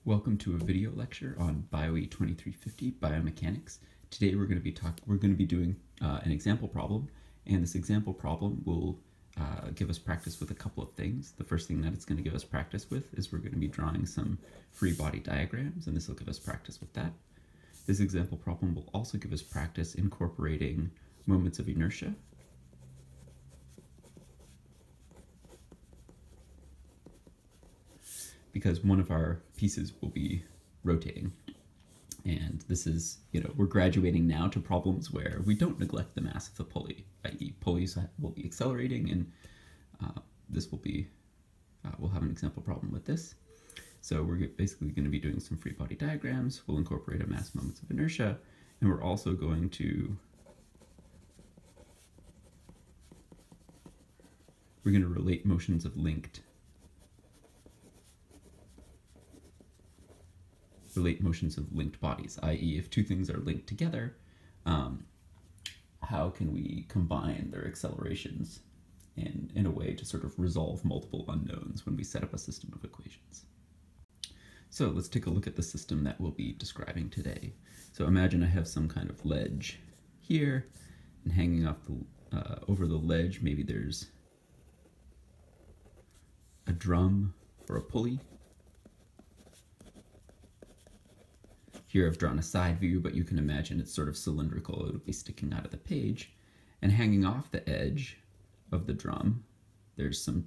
Welcome to a video lecture on BIOE 2350 biomechanics. Today we're going to be doing an example problem, and this example problem will give us practice with a couple of things. The first thing that it's going to give us practice with is we're going to be drawing some free body diagrams, and this will give us practice with that. This example problem will also give us practice incorporating moments of inertia. Because one of our pieces will be rotating. And this is, we're graduating now to problems where we don't neglect the mass of the pulley, i.e. pulleys will be accelerating, and this will be, we'll have an example problem with this. So we're basically going to be doing some free body diagrams. We'll incorporate a mass moments of inertia, and we're also going to, relate motions of linked bodies, i.e. if two things are linked together, how can we combine their accelerations in a way to sort of resolve multiple unknowns when we set up a system of equations. So let's take a look at the system that we'll be describing today. So imagine I have some kind of ledge here, and hanging off the over the ledge, maybe there's a drum or a pulley. Here I've drawn a side view, but you can imagine it's sort of cylindrical. It would be sticking out of the page. And hanging off the edge of the drum, there's some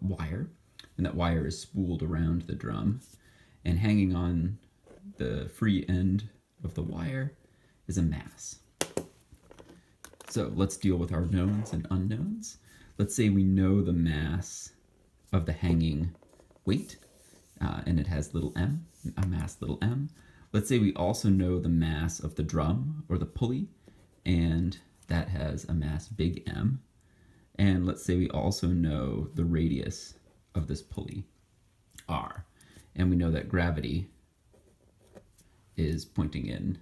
wire, and that wire is spooled around the drum. And hanging on the free end of the wire is a mass. So let's deal with our knowns and unknowns. Let's say we know the mass of the hanging weight, and it has little m, a mass little m. Let's say we also know the mass of the drum or the pulley, and that has a mass big M. And let's say we also know the radius of this pulley, R. And we know that gravity is pointing in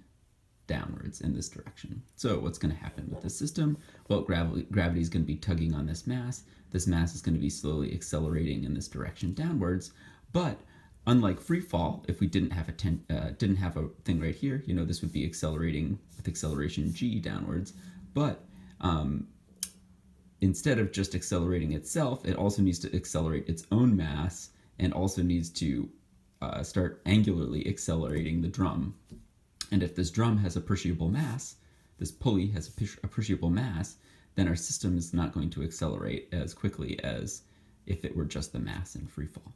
downwards in this direction. So what's going to happen with this system? Well, gravity is going to be tugging on this mass. This mass is going to be slowly accelerating in this direction downwards, but unlike free fall, if we didn't have a thing right here, this would be accelerating with acceleration g downwards. But instead of just accelerating itself, it also needs to accelerate its own mass, and also needs to start angularly accelerating the drum. And if this drum has appreciable mass, this pulley has appreciable mass, then our system is not going to accelerate as quickly as if it were just the mass in free fall.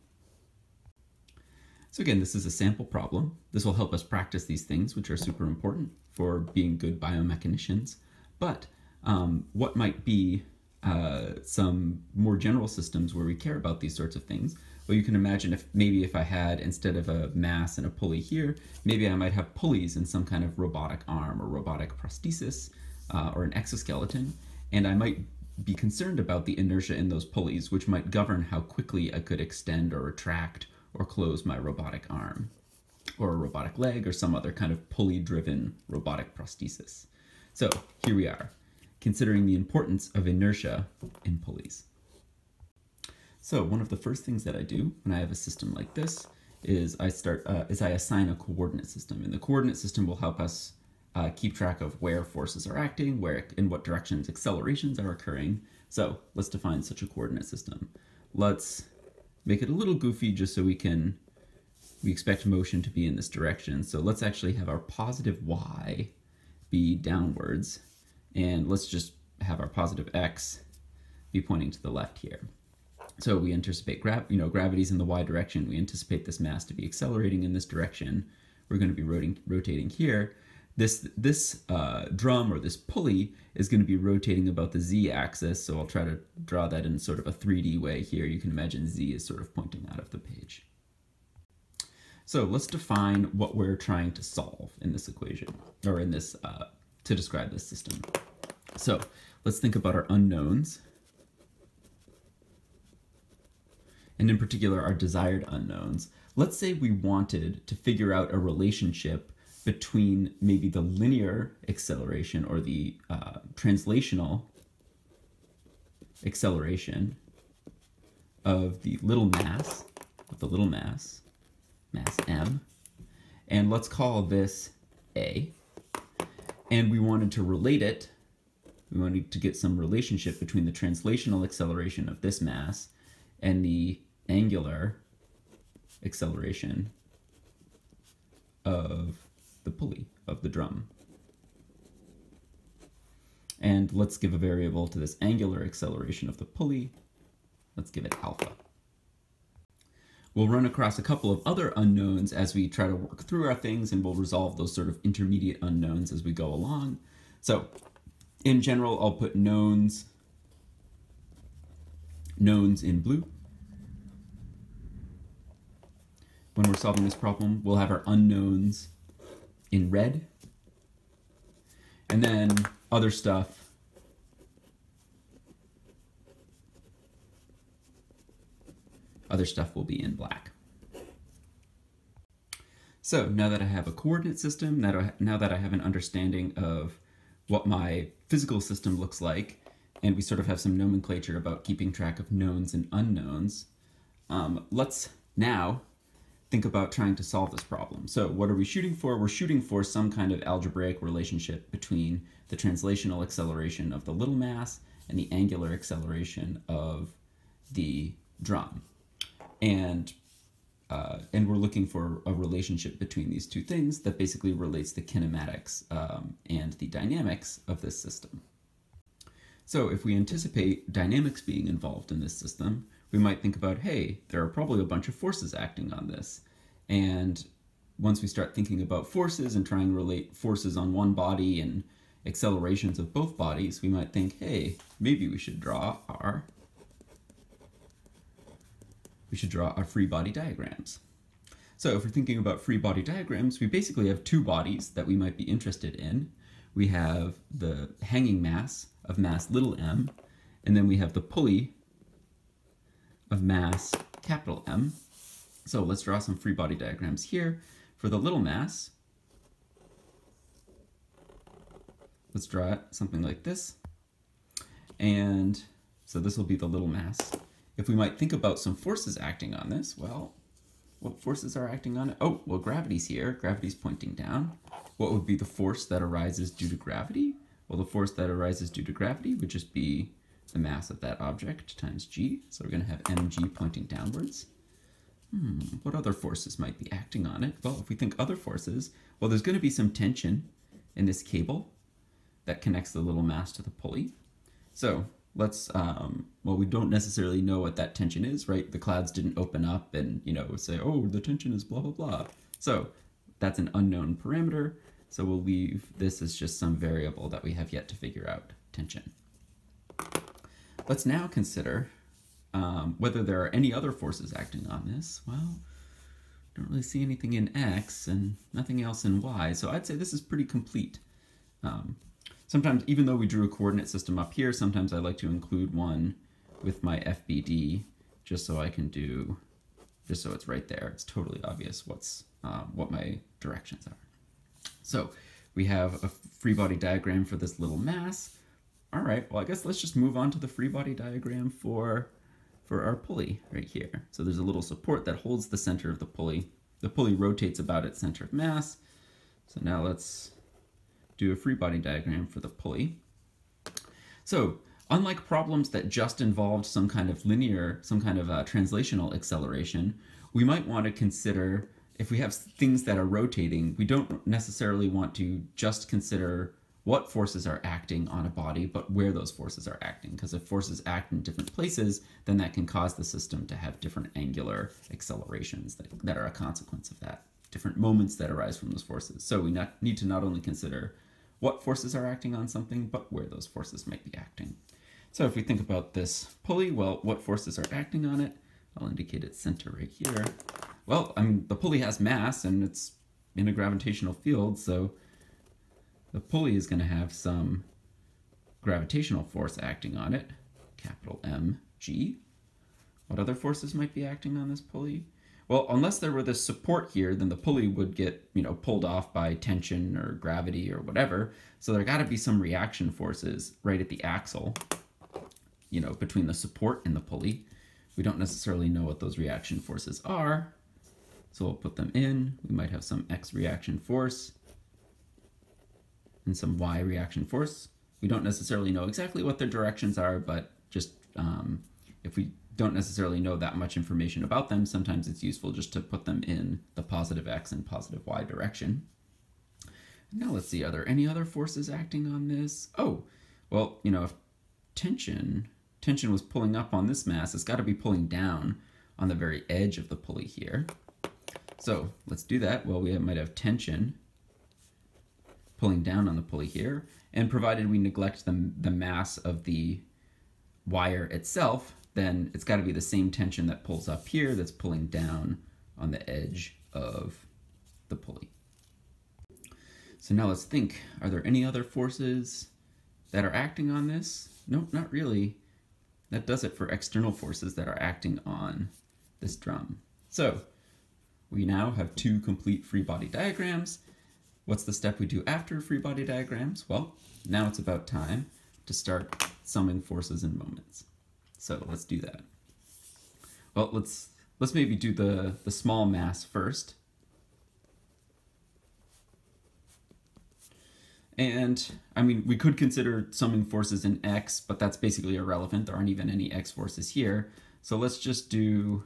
So again, this is a sample problem. This will help us practice these things, which are super important for being good biomechanicians. But what might be some more general systems where we care about these sorts of things? Well, you can imagine if I had, instead of a mass and a pulley here, maybe I might have pulleys in some kind of robotic arm or robotic prosthesis or an exoskeleton, and I might be concerned about the inertia in those pulleys, which might govern how quickly I could extend or retract or close my robotic arm, or a robotic leg, or some other kind of pulley-driven robotic prosthesis. So here we are, considering the importance of inertia in pulleys. So one of the first things that I do when I have a system like this is I assign a coordinate system, and the coordinate system will help us keep track of where forces are acting, in what directions accelerations are occurring. So let's define such a coordinate system. Let's make it a little goofy just so we expect motion to be in this direction. So let's actually have our positive y be downwards, and let's just have our positive x be pointing to the left here. So we anticipate gravity's in the y direction. We anticipate this mass to be accelerating in this direction. We're going to be rotating here. This drum or this pulley is going to be rotating about the z-axis, so I'll try to draw that in sort of a 3D way here. You can imagine z is sort of pointing out of the page. So let's define what we're trying to solve in this equation, or in this, to describe this system. So let's think about our unknowns, and in particular our desired unknowns. Let's say we wanted to figure out a relationship between maybe the linear acceleration or the translational acceleration of the little mass mass m, and let's call this A. And we wanted to relate it. We wanted to get some relationship between the translational acceleration of this mass and the angular acceleration of the pulley, of the drum. And let's give a variable to this angular acceleration of the pulley. Let's give it alpha. We'll run across a couple of other unknowns as we try to work through our things, and we'll resolve those sort of intermediate unknowns as we go along. So in general, I'll put knowns in blue. When we're solving this problem, we'll have our unknowns in red. And then other stuff will be in black. So now that I have a coordinate system, now that I have an understanding of what my physical system looks like, and we sort of have some nomenclature about keeping track of knowns and unknowns, let's now think about trying to solve this problem. So what are we shooting for? We're shooting for some kind of algebraic relationship between the translational acceleration of the little mass and the angular acceleration of the drum. And we're looking for a relationship between these two things that basically relates the kinematics and the dynamics of this system. So if we anticipate dynamics being involved in this system, we might think about, hey, there are probably a bunch of forces acting on this. And once we start thinking about forces and trying to relate forces on one body and accelerations of both bodies, we might think, hey, maybe we should draw our free body diagrams. So if we're thinking about free body diagrams, we basically have two bodies that we might be interested in. We have the hanging mass of mass little m, and then we have the pulley of mass capital M. So let's draw some free body diagrams here. For the little mass, let's draw it something like this. And so this will be the little mass. If we might think about some forces acting on this, well, what forces are acting on it? Oh, well, gravity's here. Gravity's pointing down. What would be the force that arises due to gravity? Well, the force that arises due to gravity would just be the mass of that object times g. So we're going to have mg pointing downwards. What other forces might be acting on it? Well, if we think other forces, well, there's going to be some tension in this cable that connects the little mass to the pulley. So let's, well, we don't necessarily know what that tension is, right? The clouds didn't open up and, say, oh, the tension is blah, blah, blah. So that's an unknown parameter. So we'll leave this as just some variable that we have yet to figure out, tension. Let's now consider whether there are any other forces acting on this. Well, don't really see anything in x and nothing else in y, so I'd say this is pretty complete. Sometimes, even though we drew a coordinate system up here, sometimes I like to include one with my FBD just so it's right there. It's totally obvious what my directions are. So we have a free body diagram for this little mass. All right, well, I guess let's just move on to the free body diagram for our pulley right here. So there's a little support that holds the center of the pulley. The pulley rotates about its center of mass. So now let's do a free body diagram for the pulley. So unlike problems that just involved some kind of translational acceleration, we might want to consider, if we have things that are rotating, we don't necessarily want to just consider what forces are acting on a body, but where those forces are acting. Because if forces act in different places, then that can cause the system to have different angular accelerations that are a consequence of that, different moments that arise from those forces. So we need to not only consider what forces are acting on something, but where those forces might be acting. So if we think about this pulley, well, what forces are acting on it? I'll indicate its center right here. Well, I mean, the pulley has mass and it's in a gravitational field, so the pulley is going to have some gravitational force acting on it, capital mg. What other forces might be acting on this pulley? Well, unless there were this support here, then the pulley would get, pulled off by tension or gravity or whatever. So there got to be some reaction forces right at the axle, between the support and the pulley. We don't necessarily know what those reaction forces are, So we'll put them in. We might have some x reaction force and some y reaction force. We don't necessarily know exactly what their directions are, but just if we don't necessarily know that much information about them, sometimes it's useful just to put them in the positive x and positive y direction. Now let's see, are there any other forces acting on this? Oh, well, you know, if tension was pulling up on this mass, it's got to be pulling down on the very edge of the pulley here. So let's do that. Well, we might have tension pulling down on the pulley here, and provided we neglect the mass of the wire itself, then it's got to be the same tension that pulls up here that's pulling down on the edge of the pulley. So now let's think, are there any other forces that are acting on this? Nope, not really. That does it for external forces that are acting on this drum. So we now have two complete free body diagrams. What's the step we do after free body diagrams? Well, now it's about time to start summing forces and moments. So let's do that. Well, let's maybe do the small mass first. And I mean, we could consider summing forces in x, but that's basically irrelevant. There aren't even any x forces here. So let's just do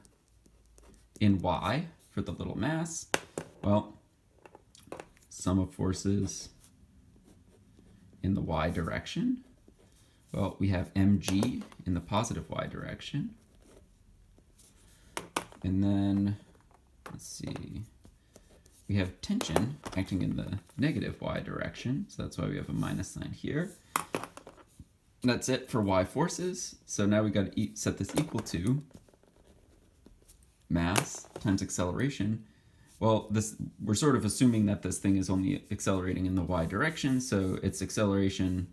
in y for the little mass. Well, sum of forces in the y direction. Well, we have mg in the positive y direction. And then, let's see, we have tension acting in the negative y direction, so that's why we have a minus sign here. That's it for y forces. So now we got to set this equal to mass times acceleration. Well, we're sort of assuming that this thing is only accelerating in the y direction, so its acceleration,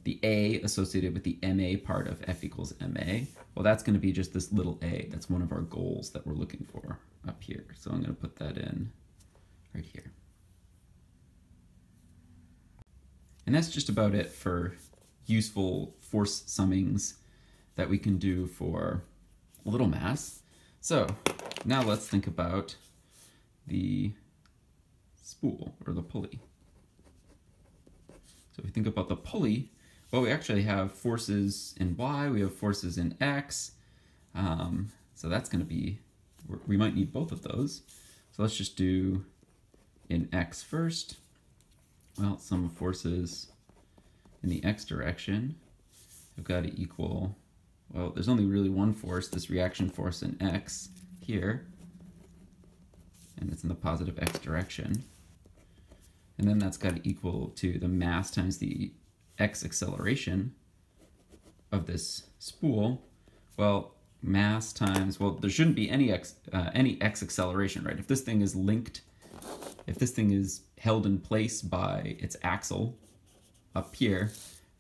the a associated with the ma part of F equals ma, well, that's going to be just this little a. That's one of our goals that we're looking for up here. So I'm going to put that in right here. And that's just about it for useful force summings that we can do for a little mass. So now let's think about the spool or the pulley. So if we think about the pulley, well, we actually have forces in y, we have forces in x. So that's going to be, we might need both of those. So let's just do in x first. Well, sum of forces in the x direction have got to equal, well, there's only really one force, this reaction force in x here, and it's in the positive x direction. And then that's got to equal to the mass times the x acceleration of this spool. Well, mass times, well, there shouldn't be any x acceleration, right? If this thing is linked, if this thing is held in place by its axle up here,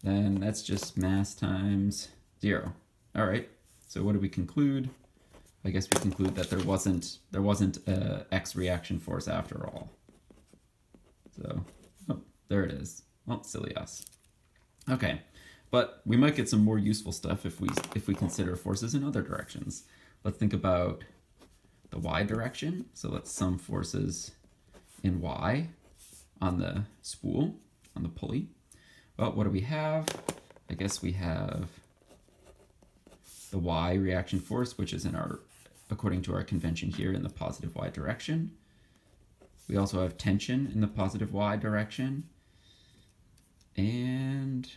then that's just mass times 0. All right, so what do we conclude? I guess we conclude that there wasn't a x reaction force after all. So, oh, there it is. Well, silly us. Okay, but we might get some more useful stuff if we consider forces in other directions. Let's think about the y direction. So let's sum forces in y on the spool, on the pulley. Well, what do we have? I guess we have the y reaction force, which is in our, according to our convention here, in the positive y direction. We also have tension in the positive y direction. And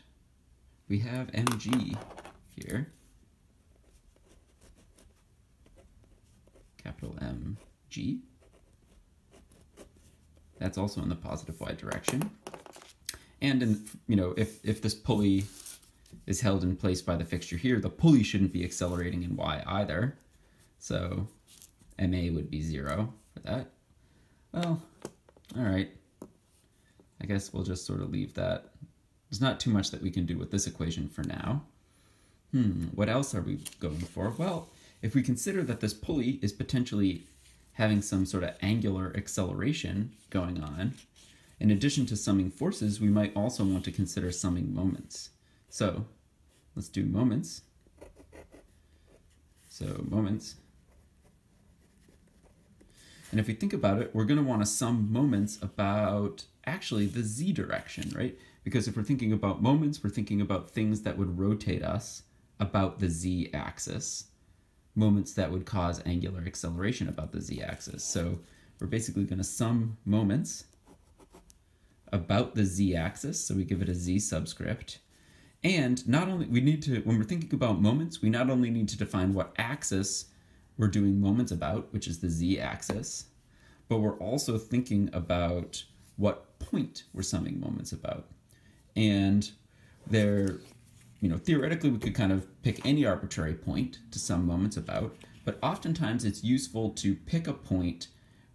we have mg here, capital Mg. That's also in the positive y direction. And in, you know, if this pulley is held in place by the fixture here, the pulley shouldn't be accelerating in y either. So ma would be 0 for that. Well, all right. I guess we'll just sort of leave that. There's not too much that we can do with this equation for now. What else are we going for? Well, if we consider that this pulley is potentially having some sort of angular acceleration going on, in addition to summing forces, we might also want to consider summing moments. So let's do moments. So moments. And if we think about it, we're going to want to sum moments about actually the z direction, right? Because if we're thinking about moments, we're thinking about things that would rotate us about the z-axis, moments that would cause angular acceleration about the z-axis. So we're basically going to sum moments about the z-axis, so we give it a z subscript. And not only, we need to, when we're thinking about moments, we not only need to define what axis we're doing moments about, which is the z-axis, but we're also thinking about what point we're summing moments about. And there, theoretically we could kind of pick any arbitrary point to sum moments about, but oftentimes it's useful to pick a point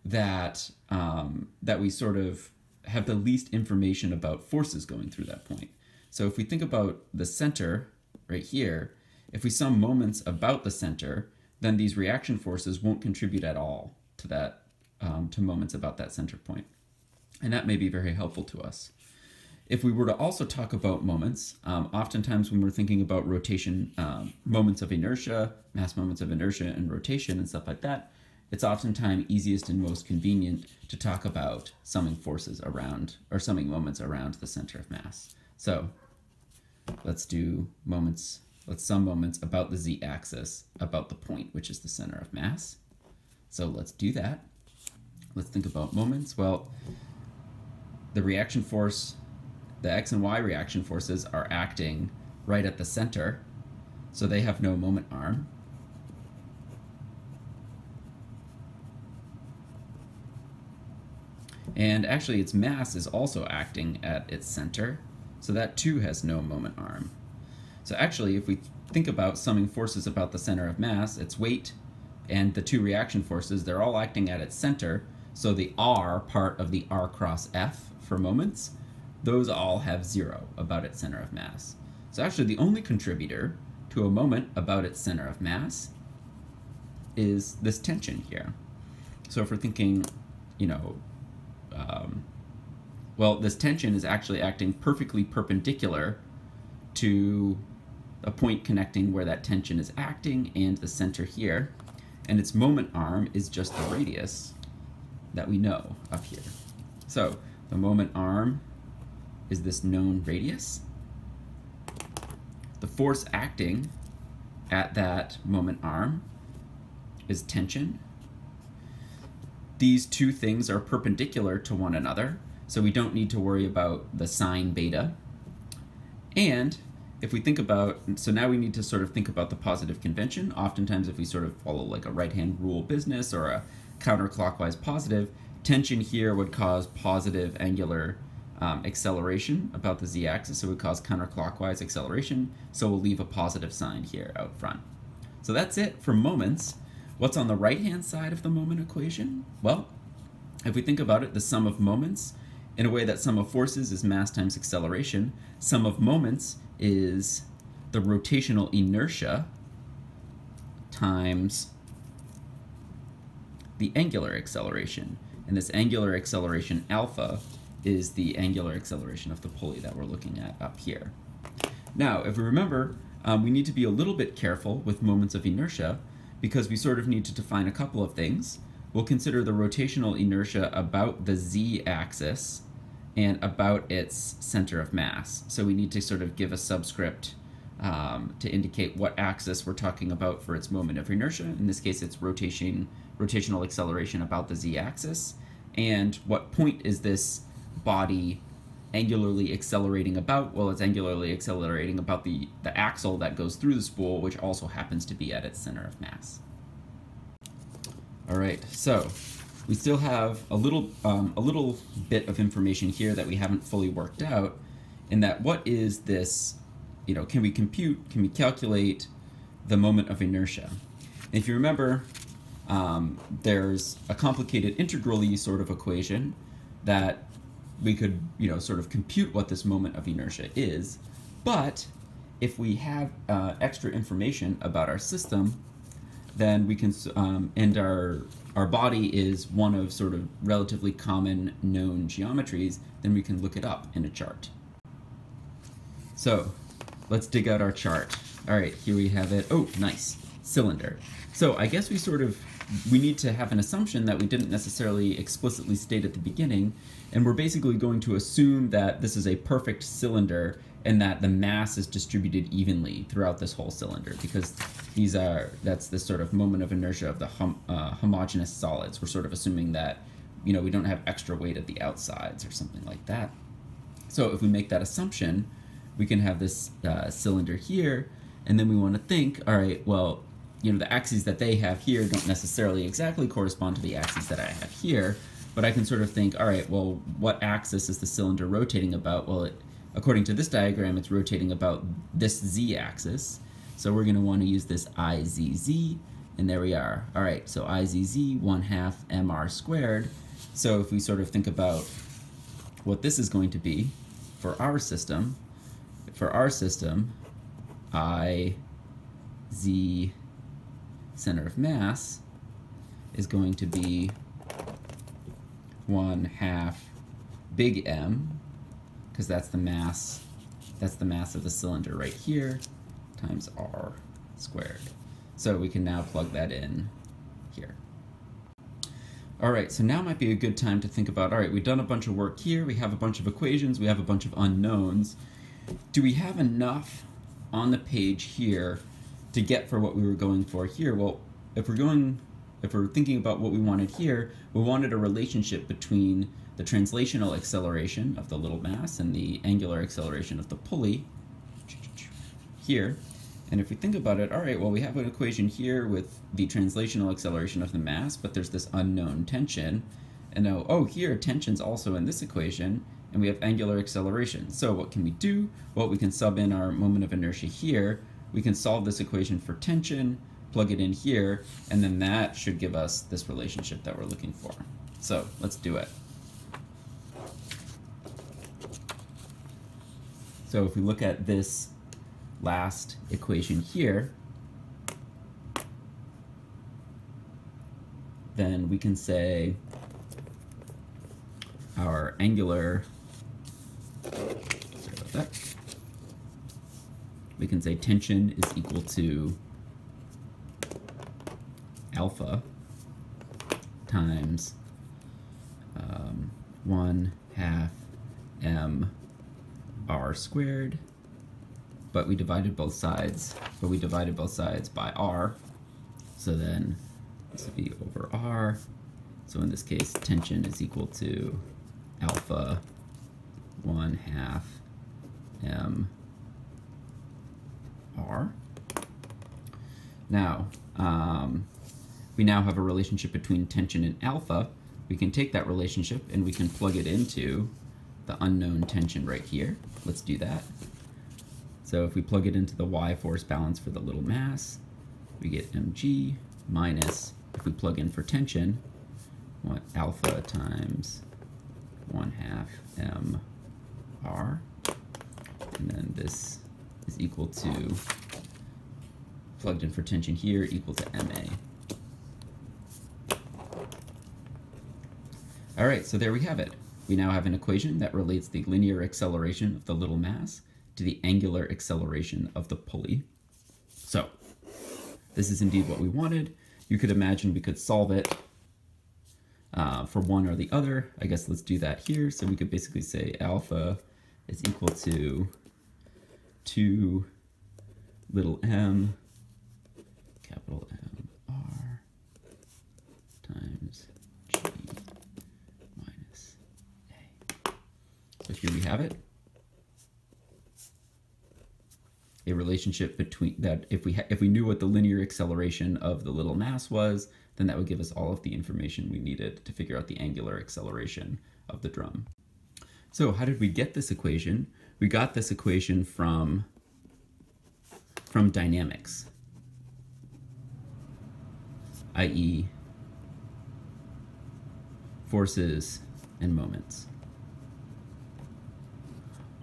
that, that we sort of have the least information about forces going through that point. So if we think about the center right here, if we sum moments about the center, then these reaction forces won't contribute at all to that, to moments about that center point. And that may be very helpful to us. If we were to also talk about moments, oftentimes when we're thinking about rotation, moments of inertia, mass moments of inertia and rotation and stuff like that, it's oftentimes easiest and most convenient to talk about summing forces around, or summing moments around the center of mass. So let's do moments, let's sum moments about the z-axis, about the point, which is the center of mass. So let's do that. Let's think about moments. Well, the reaction force, the x and y reaction forces are acting right at the center, so they have no moment arm. And actually its mass is also acting at its center, so that too has no moment arm. So actually, if we think about summing forces about the center of mass, its weight and the two reaction forces, they're all acting at its center, so the r part of the r cross f for moments, those all have 0 about its center of mass. So actually the only contributor to a moment about its center of mass is this tension here. So if we're thinking, well, this tension is actually acting perfectly perpendicular to a point connecting where that tension is acting and the center here, and its moment arm is just the radius that we know up here. So the moment arm is this known radius. The force acting at that moment arm is tension. These two things are perpendicular to one another, so we don't need to worry about the sine beta. And if we think about, so now we need to sort of think about the positive convention. Oftentimes if we sort of follow like a right-hand rule business or a counterclockwise positive, tension here would cause positive angular acceleration about the z-axis, so it would cause counterclockwise acceleration, so we'll leave a positive sign here out front. So that's it for moments. What's on the right-hand side of the moment equation? Well, if we think about it, the sum of moments, in a way that sum of forces is mass times acceleration, sum of moments is the rotational inertia times the angular acceleration. And this angular acceleration alpha is the angular acceleration of the pulley that we're looking at up here. Now, if we remember, we need to be a little bit careful with moments of inertia because we sort of need to define a couple of things. We'll consider the rotational inertia about the z-axis and about its center of mass. So we need to sort of give a subscript to indicate what axis we're talking about for its moment of inertia. In this case, it's rotational acceleration about the z-axis. And what point is this body angularly accelerating about? Well, it's angularly accelerating about the axle that goes through the spool, which also happens to be at its center of mass. All right, so we still have a little bit of information here that we haven't fully worked out, in that what is this, can we calculate the moment of inertia? And if you remember, there's a complicated integrally sort of equation that we could, sort of compute what this moment of inertia is, but if we have extra information about our system, then we can, and our body is one of sort of relatively common known geometries, then we can look it up in a chart. So let's dig out our chart. All right, here we have it. Oh, nice, cylinder. So I guess we sort of we need to have an assumption that we didn't necessarily explicitly state at the beginning, and we're basically going to assume that this is a perfect cylinder and that the mass is distributed evenly throughout this whole cylinder, because that's this sort of moment of inertia of the homogeneous solids. We're sort of assuming that, we don't have extra weight at the outsides or something like that. So if we make that assumption, we can have this cylinder here, and then we want to think, all right, well, the axes that they have here don't necessarily exactly correspond to the axes that I have here, but I can sort of think, all right, well, what axis is the cylinder rotating about? Well, according to this diagram, it's rotating about this z-axis. So we're going to want to use this IZZ, and there we are. All right, so IZZ, 1/2 mr squared. So if we sort of think about what this is going to be for our system, IZ center of mass is going to be 1/2 big M, because that's the mass of the cylinder right here, times r squared. So we can now plug that in here. All right, so now might be a good time to think about, all right, we've done a bunch of work here, we have a bunch of equations, we have a bunch of unknowns. Do we have enough on the page here to get for what we were going for here? Well, if we're thinking about what we wanted here, we wanted a relationship between the translational acceleration of the little mass and the angular acceleration of the pulley here. And if we think about it, all right, well, we have an equation here with the translational acceleration of the mass, but there's this unknown tension. And now, oh, here, tension's also in this equation, and we have angular acceleration. So what can we do? Well, we can sub in our moment of inertia here. We can solve this equation for tension, plug it in here, and then that should give us this relationship that we're looking for. So let's do it. So if we look at this last equation here, then we can say our angular, sorry about that, we can say tension is equal to alpha times 1/2 m r squared, but we divided both sides by r, so then this would be over r. So in this case, tension is equal to alpha 1/2 m r. Now, we now have a relationship between tension and alpha. We can take that relationship and we can plug it into the unknown tension right here. Let's do that. So if we plug it into the y force balance for the little mass, we get mg minus, if we plug in for tension, what, alpha times 1/2 m r, and then this is equal to, plugged in for tension here, equal to ma. All right, so there we have it. We now have an equation that relates the linear acceleration of the little mass to the angular acceleration of the pulley. So this is indeed what we wanted. You could imagine we could solve it for one or the other. I guess let's do that here. So we could basically say alpha is equal to 2 little m, capital M R, times G minus A. So here we have it. A relationship between that, if we knew what the linear acceleration of the little mass was, then that would give us all of the information we needed to figure out the angular acceleration of the drum. So how did we get this equation? We got this equation from dynamics, i.e. forces and moments.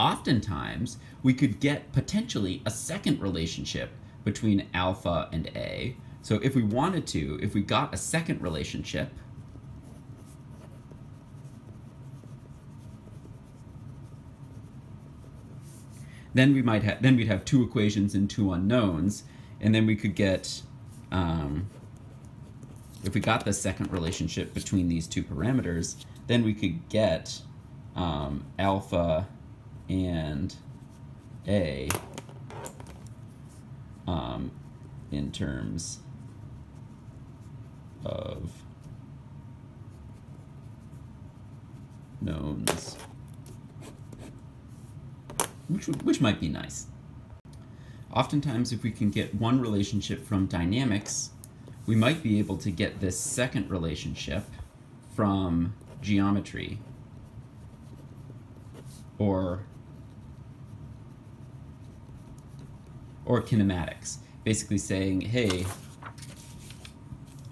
Oftentimes, we could get potentially a second relationship between alpha and A. So if we wanted to, if we got a second relationship, then we'd have two equations and two unknowns, and then we could get if we got the second relationship between these two parameters, then we could get alpha and A in terms of knowns, which might be nice. Oftentimes, if we can get one relationship from dynamics, we might be able to get this second relationship from geometry or kinematics. Basically saying, hey,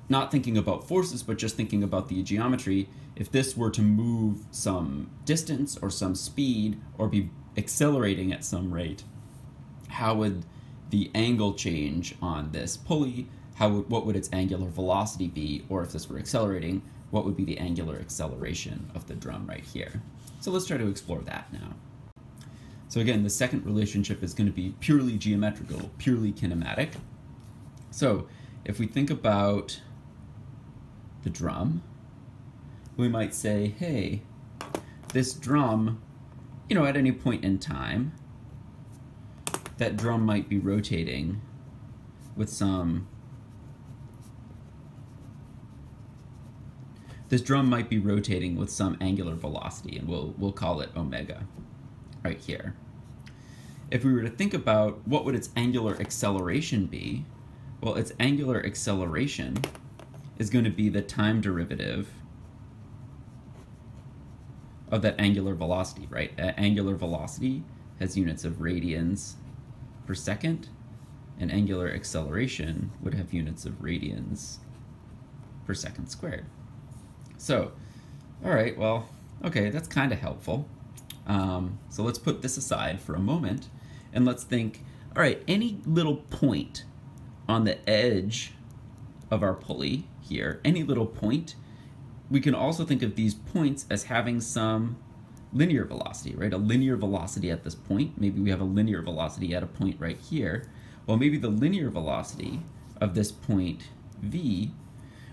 not thinking about forces, but just thinking about the geometry, if this were to move some distance or some speed or be accelerating at some rate, how would the angle change on this pulley? What would its angular velocity be? Or if this were accelerating, what would be the angular acceleration of the drum right here? So let's try to explore that now. So again, the second relationship is going to be purely geometrical, purely kinematic. So if we think about the drum, we might say, hey, this drum, at any point in time, that drum might be rotating with some, angular velocity, and we'll call it omega right here. If we were to think about what would its angular acceleration be, well, its angular acceleration is going to be the time derivative of that angular velocity, right? Angular velocity has units of radians per second, and angular acceleration would have units of radians per second squared. So, all right, well, okay, that's kind of helpful. So let's put this aside for a moment, and let's think, all right, any little point on the edge of our pulley here, any little point, we can also think of these points as having some linear velocity, right? A linear velocity at this point. Maybe we have a linear velocity at a point right here. Well, maybe the linear velocity of this point V,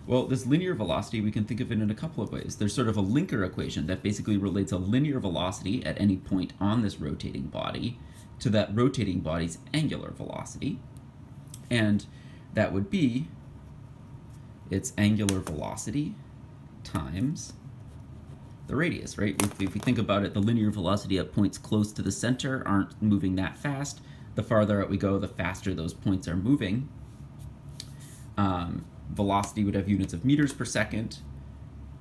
well, this linear velocity, we can think of it in a couple of ways. There's sort of a linker equation that basically relates a linear velocity at any point on this rotating body to that rotating body's angular velocity. And that would be its angular velocity times the radius, right? If we think about it, the linear velocity at points close to the center aren't moving that fast. The farther out we go, the faster those points are moving. Velocity would have units of meters per second.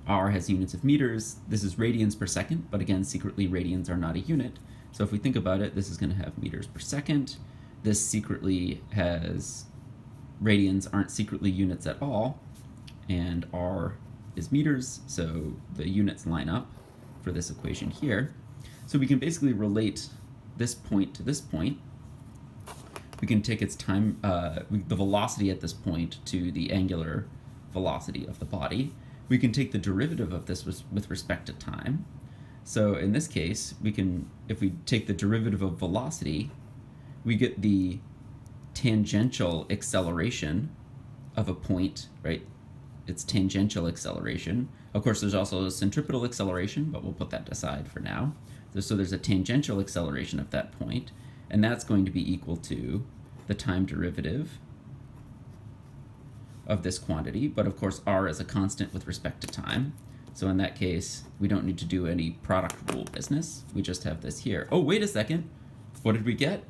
R has units of meters. This is radians per second, but again, secretly radians are not a unit. So if we think about it, this is going to have meters per second. This secretly has, radians aren't secretly units at all, and R is meters, so the units line up for this equation here. So we can basically relate this point to this point. We can take its time, the velocity at this point to the angular velocity of the body. We can take the derivative of this with respect to time. So in this case, we can, if we take the derivative of velocity, we get the tangential acceleration of a point, right? It's tangential acceleration. Of course, there's also a centripetal acceleration, but we'll put that aside for now. So there's a tangential acceleration of that point, and that's going to be equal to the time derivative of this quantity, but of course R is a constant with respect to time. So in that case, we don't need to do any product rule business. We just have this here. Oh, wait a second. What did we get?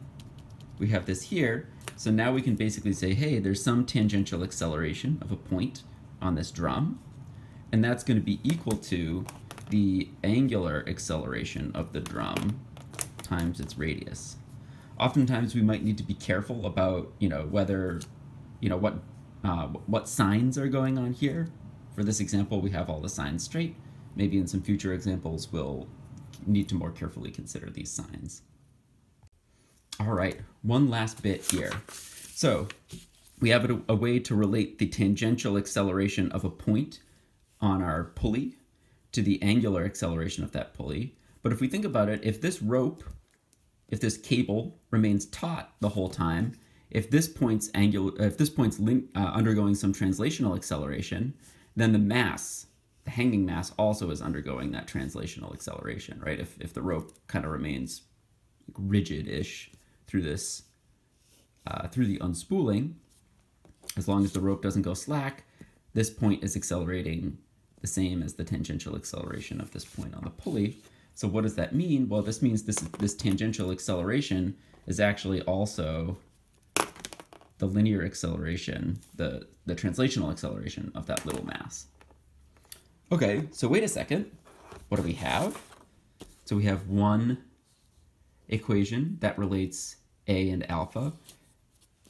We have this here. So now we can basically say, hey, there's some tangential acceleration of a point on this drum, and that's going to be equal to the angular acceleration of the drum times its radius. Oftentimes we might need to be careful about, whether, what signs are going on here. For this example, we have all the signs straight. Maybe in some future examples, we'll need to more carefully consider these signs. All right, one last bit here. So we have a way to relate the tangential acceleration of a point on our pulley to the angular acceleration of that pulley. But if we think about it, if this rope, if this cable remains taut the whole time, if this point's undergoing some translational acceleration, then the mass, the hanging mass, also is undergoing that translational acceleration, right? If the rope kind of remains rigid-ish through this, through the unspooling, as long as the rope doesn't go slack, this point is accelerating the same as the tangential acceleration of this point on the pulley. So what does that mean? Well, this means this tangential acceleration is actually also the linear acceleration, the translational acceleration of that little mass. Okay, so wait a second. What do we have? So we have one equation that relates A and alpha.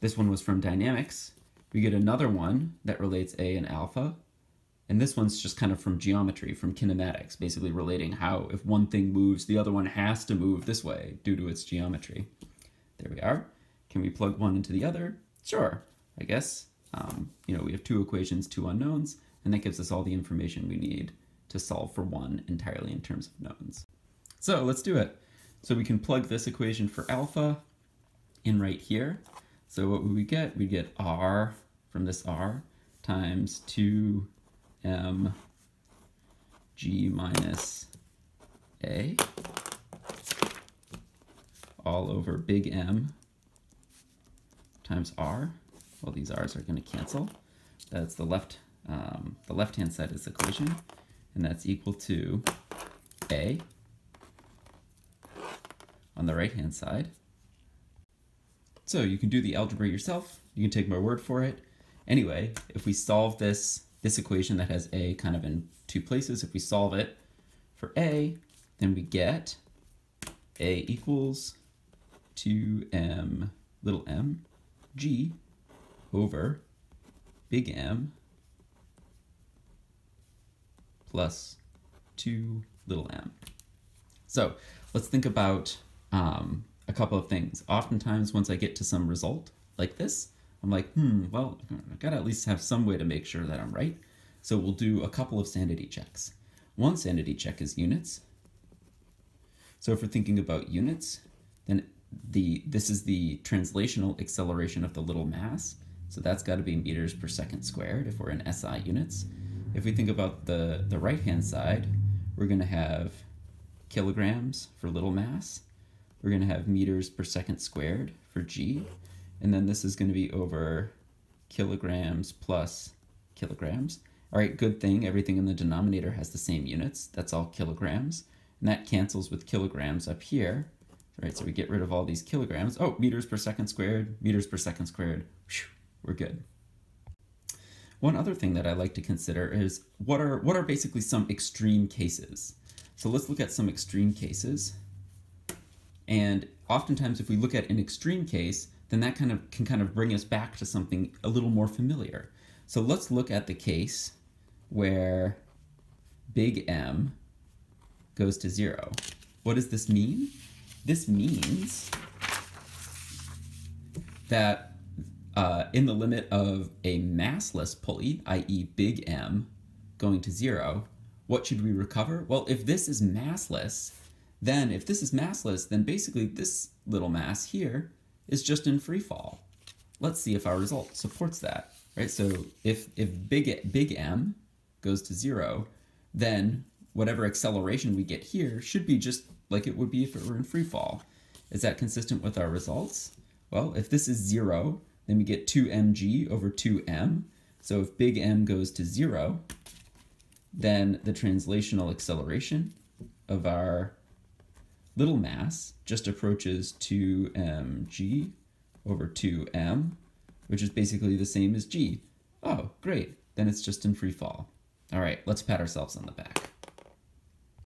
This one was from dynamics. We get another one that relates A and alpha. And this one's just kind of from geometry, from kinematics, basically relating how if one thing moves, the other one has to move this way due to its geometry. There we are. Can we plug one into the other? Sure, I guess. We have two equations, two unknowns, and that gives us all the information we need to solve for one entirely in terms of knowns. So let's do it. So we can plug this equation for alpha in right here. So what would we get? We get r from this r times 2m g minus a all over big M times r. Well, these r's are going to cancel. That's the left-hand side of this equation, and that's equal to a on the right-hand side. So you can do the algebra yourself. You can take my word for it. Anyway, if we solve this equation that has a kind of in two places, if we solve it for a, then we get a equals 2m little m g over big M plus 2 little m. So let's think about a couple of things. Oftentimes, once I get to some result like this, I'm like, well, I gotta at least have some way to make sure that I'm right. So we'll do a couple of sanity checks. One sanity check is units. So if we're thinking about units, then this is the translational acceleration of the little mass. So that's got to be meters per second squared if we're in SI units. If we think about the right-hand side, we're going to have kilograms for little mass. We're going to have meters per second squared for g. And then this is going to be over kilograms plus kilograms. All right, good thing. Everything in the denominator has the same units. That's all kilograms. And that cancels with kilograms up here. Right, so we get rid of all these kilograms. Oh, meters per second squared, meters per second squared. Whew, we're good. One other thing that I like to consider is what are basically some extreme cases. So let's look at some extreme cases. And oftentimes if we look at an extreme case, then that can kind of bring us back to something a little more familiar. So let's look at the case where big M goes to 0. What does this mean? This means that in the limit of a massless pulley, i.e. big M, going to 0, what should we recover? Well, if this is massless, then basically this little mass here is just in free fall. Let's see if our result supports that. Right? So if big M goes to 0, then whatever acceleration we get here should be just like it would be if it were in free fall. Is that consistent with our results? Well, if this is 0, then we get 2mg over 2m. So if big M goes to 0, then the translational acceleration of our little mass just approaches 2mg over 2m, which is basically the same as g. Oh, great. Then it's just in free fall. All right, let's pat ourselves on the back.